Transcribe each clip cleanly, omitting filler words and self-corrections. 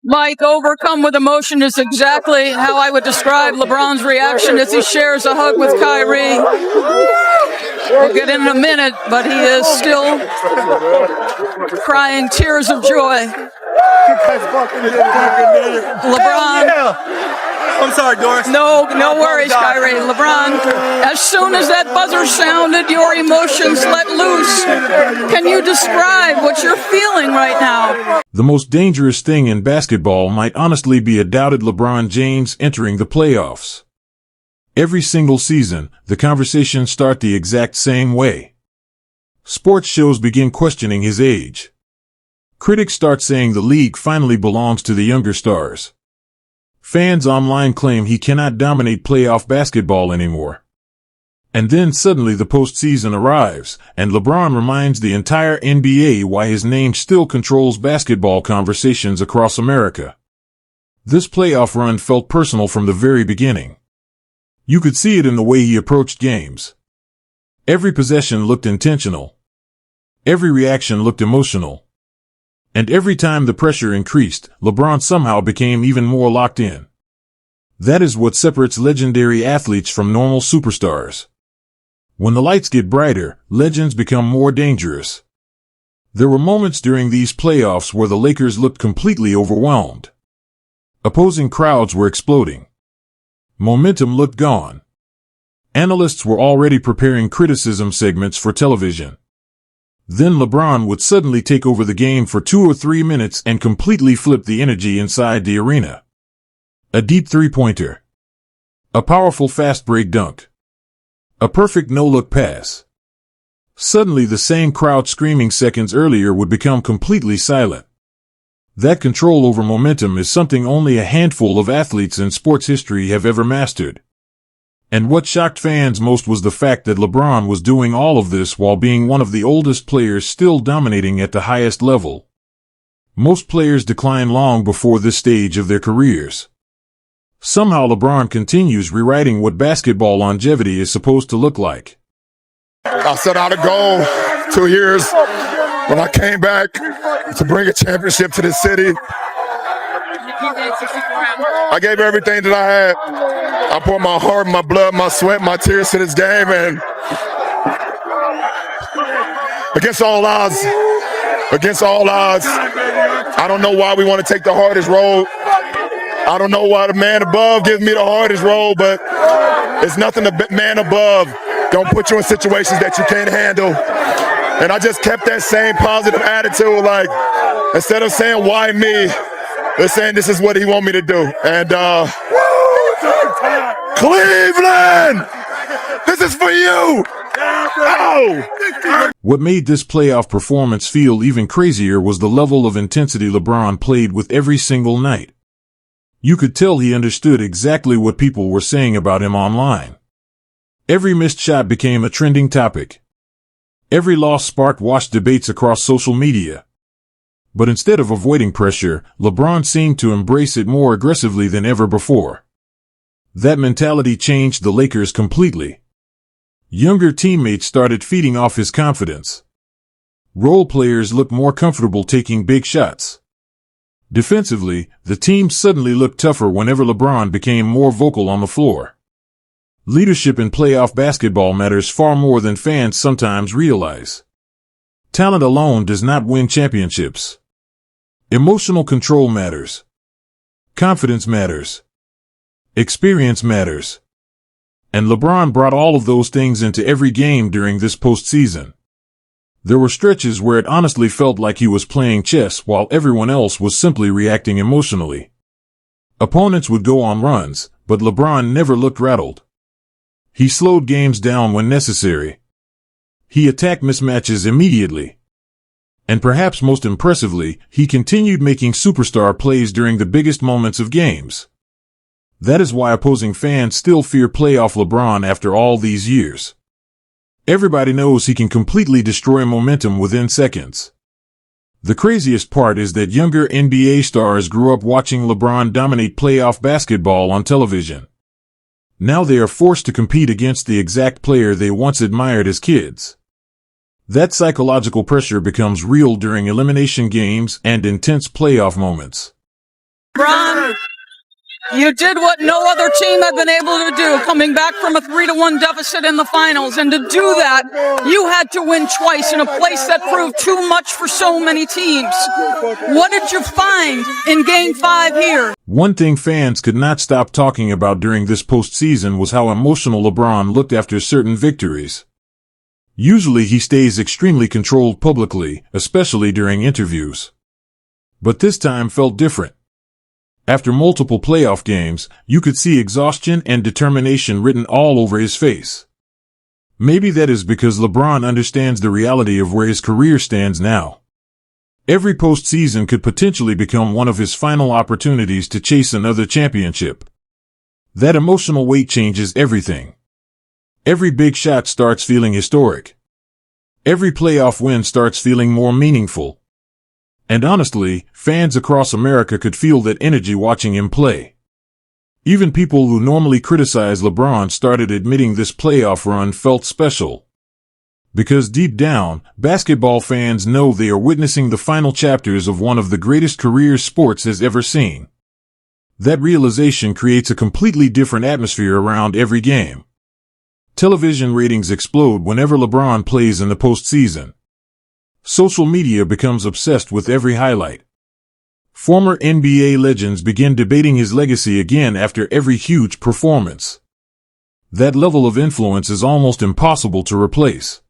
Mike, overcome with emotion is exactly how I would describe LeBron's reaction as he shares a hug with Kyrie. We'll get in a minute, but he is still crying tears of joy. LeBron. I'm sorry, Doris. No worries, Kyrie. LeBron, as soon as that buzzer sounded, your emotions let loose. Can you describe what you're feeling right now? The most dangerous thing in basketball might honestly be a doubted LeBron James entering the playoffs. Every single season, the conversations start the exact same way. Sports shows begin questioning his age. Critics start saying the league finally belongs to the younger stars. Fans online claim he cannot dominate playoff basketball anymore. And then suddenly the postseason arrives, and LeBron reminds the entire NBA why his name still controls basketball conversations across America. This playoff run felt personal from the very beginning. You could see it in the way he approached games. Every possession looked intentional. Every reaction looked emotional. And every time the pressure increased, LeBron somehow became even more locked in. That is what separates legendary athletes from normal superstars. When the lights get brighter, legends become more dangerous. There were moments during these playoffs where the Lakers looked completely overwhelmed. Opposing crowds were exploding. Momentum looked gone. Analysts were already preparing criticism segments for television. Then LeBron would suddenly take over the game for 2 or 3 minutes and completely flip the energy inside the arena. A deep three-pointer. A powerful fast break dunk. A perfect no-look pass. Suddenly the same crowd screaming seconds earlier would become completely silent. That control over momentum is something only a handful of athletes in sports history have ever mastered. And what shocked fans most was the fact that LeBron was doing all of this while being one of the oldest players still dominating at the highest level. Most players decline long before this stage of their careers. Somehow LeBron continues rewriting what basketball longevity is supposed to look like. I set out a goal 2 years when I came back to bring a championship to this city. I gave everything that I had. I poured my heart, my blood, my sweat, my tears to this game, and against all odds, I don't know why we want to take the hardest road. I don't know why the man above gives me the hardest road, but it's nothing the man above don't put you in situations that you can't handle. And I just kept that same positive attitude, like, instead of saying, why me, they're saying this is what he want me to do. And Cleveland, this is for you. Oh. What made this playoff performance feel even crazier was the level of intensity LeBron played with every single night. You could tell he understood exactly what people were saying about him online. Every missed shot became a trending topic. Every loss sparked washed debates across social media. But instead of avoiding pressure, LeBron seemed to embrace it more aggressively than ever before. That mentality changed the Lakers completely. Younger teammates started feeding off his confidence. Role players looked more comfortable taking big shots. Defensively, the team suddenly looked tougher whenever LeBron became more vocal on the floor. Leadership in playoff basketball matters far more than fans sometimes realize. Talent alone does not win championships. Emotional control matters. Confidence matters. Experience matters. And LeBron brought all of those things into every game during this postseason. There were stretches where it honestly felt like he was playing chess while everyone else was simply reacting emotionally. Opponents would go on runs, but LeBron never looked rattled. He slowed games down when necessary. He attacked mismatches immediately. And perhaps most impressively, he continued making superstar plays during the biggest moments of games. That is why opposing fans still fear playoff LeBron after all these years. Everybody knows he can completely destroy momentum within seconds. The craziest part is that younger NBA stars grew up watching LeBron dominate playoff basketball on television. Now they are forced to compete against the exact player they once admired as kids. That psychological pressure becomes real during elimination games and intense playoff moments. LeBron, you did what no other team had been able to do, coming back from a 3-1 deficit in the finals. And to do that, you had to win twice in a place that proved too much for so many teams. What did you find in Game 5 here? One thing fans could not stop talking about during this postseason was how emotional LeBron looked after certain victories. Usually he stays extremely controlled publicly, especially during interviews. But this time felt different. After multiple playoff games, you could see exhaustion and determination written all over his face. Maybe that is because LeBron understands the reality of where his career stands now. Every postseason could potentially become one of his final opportunities to chase another championship. That emotional weight changes everything. Every big shot starts feeling historic. Every playoff win starts feeling more meaningful. And honestly, fans across America could feel that energy watching him play. Even people who normally criticize LeBron started admitting this playoff run felt special. Because deep down, basketball fans know they are witnessing the final chapters of one of the greatest careers sports has ever seen. That realization creates a completely different atmosphere around every game. Television ratings explode whenever LeBron plays in the postseason. Social media becomes obsessed with every highlight. Former NBA legends begin debating his legacy again after every huge performance. That level of influence is almost impossible to replace.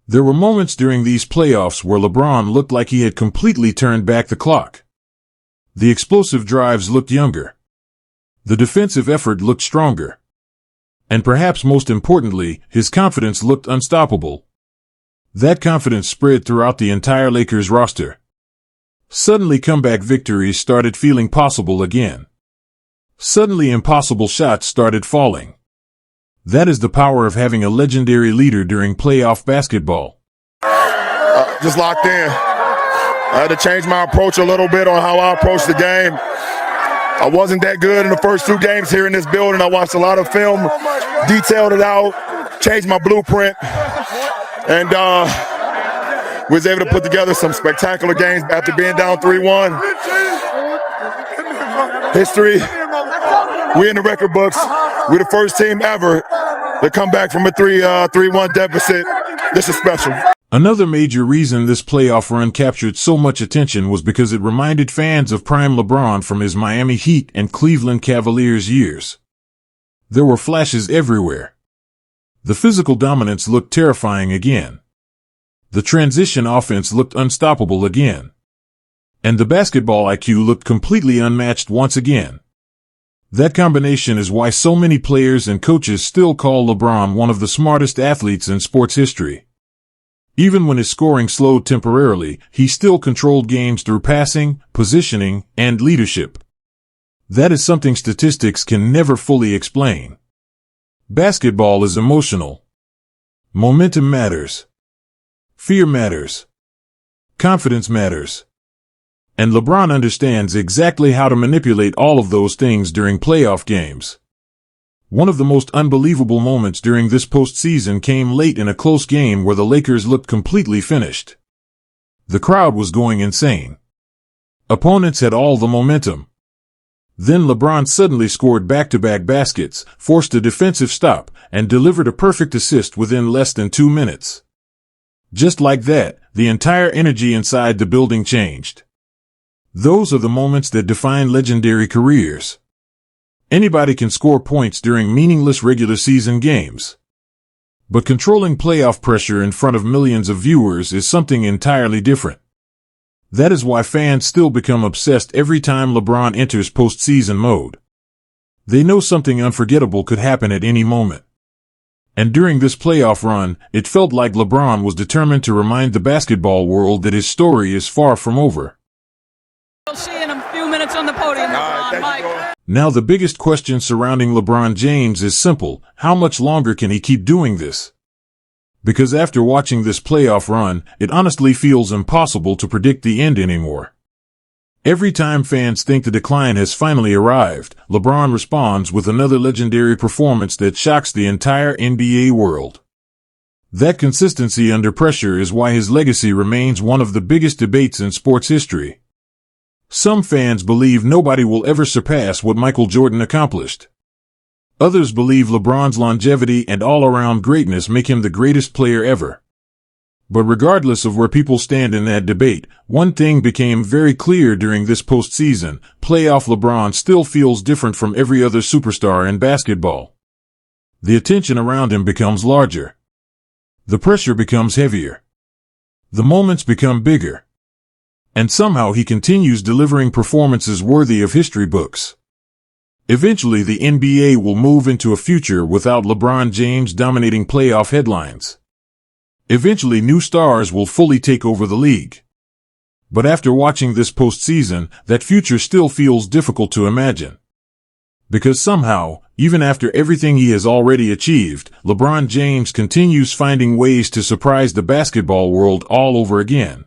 There were moments during these playoffs where LeBron looked like he had completely turned back the clock. The explosive drives looked younger. The defensive effort looked stronger. And perhaps most importantly, his confidence looked unstoppable. That confidence spread throughout the entire Lakers roster. Suddenly comeback victories started feeling possible again. Suddenly impossible shots started falling. That is the power of having a legendary leader during playoff basketball. Just locked in. I had to change my approach a little bit on how I approach the game. I wasn't that good in the first 2 games here in this building. I watched a lot of film, detailed it out, changed my blueprint. And was able to put together some spectacular games after being down 3-1. History. We in the record books. We're the first team ever to come back from a 3-1 deficit. This is special. Another major reason this playoff run captured so much attention was because it reminded fans of prime LeBron from his Miami Heat and Cleveland Cavaliers years. There were flashes everywhere. The physical dominance looked terrifying again. The transition offense looked unstoppable again. And the basketball IQ looked completely unmatched once again. That combination is why so many players and coaches still call LeBron one of the smartest athletes in sports history. Even when his scoring slowed temporarily, he still controlled games through passing, positioning, and leadership. That is something statistics can never fully explain. Basketball is emotional. Momentum matters. Fear matters. Confidence matters. And LeBron understands exactly how to manipulate all of those things during playoff games. One of the most unbelievable moments during this postseason came late in a close game where the Lakers looked completely finished. The crowd was going insane. Opponents had all the momentum. Then LeBron suddenly scored back-to-back baskets, forced a defensive stop, and delivered a perfect assist within less than 2 minutes. Just like that, the entire energy inside the building changed. Those are the moments that define legendary careers. Anybody can score points during meaningless regular season games. But controlling playoff pressure in front of millions of viewers is something entirely different. That is why fans still become obsessed every time LeBron enters postseason mode. They know something unforgettable could happen at any moment. And during this playoff run, it felt like LeBron was determined to remind the basketball world that his story is far from over. We'll see you in a few minutes on the podium, LeBron. Mike. Now the biggest question surrounding LeBron James is simple: how much longer can he keep doing this? Because after watching this playoff run, it honestly feels impossible to predict the end anymore. Every time fans think the decline has finally arrived, LeBron responds with another legendary performance that shocks the entire NBA world. That consistency under pressure is why his legacy remains one of the biggest debates in sports history. Some fans believe nobody will ever surpass what Michael Jordan accomplished. Others believe LeBron's longevity and all-around greatness make him the greatest player ever. But regardless of where people stand in that debate, one thing became very clear during this postseason: playoff LeBron still feels different from every other superstar in basketball. The attention around him becomes larger. The pressure becomes heavier. The moments become bigger. And somehow he continues delivering performances worthy of history books. Eventually, the NBA will move into a future without LeBron James dominating playoff headlines. Eventually, new stars will fully take over the league. But after watching this postseason, that future still feels difficult to imagine. Because somehow, even after everything he has already achieved, LeBron James continues finding ways to surprise the basketball world all over again.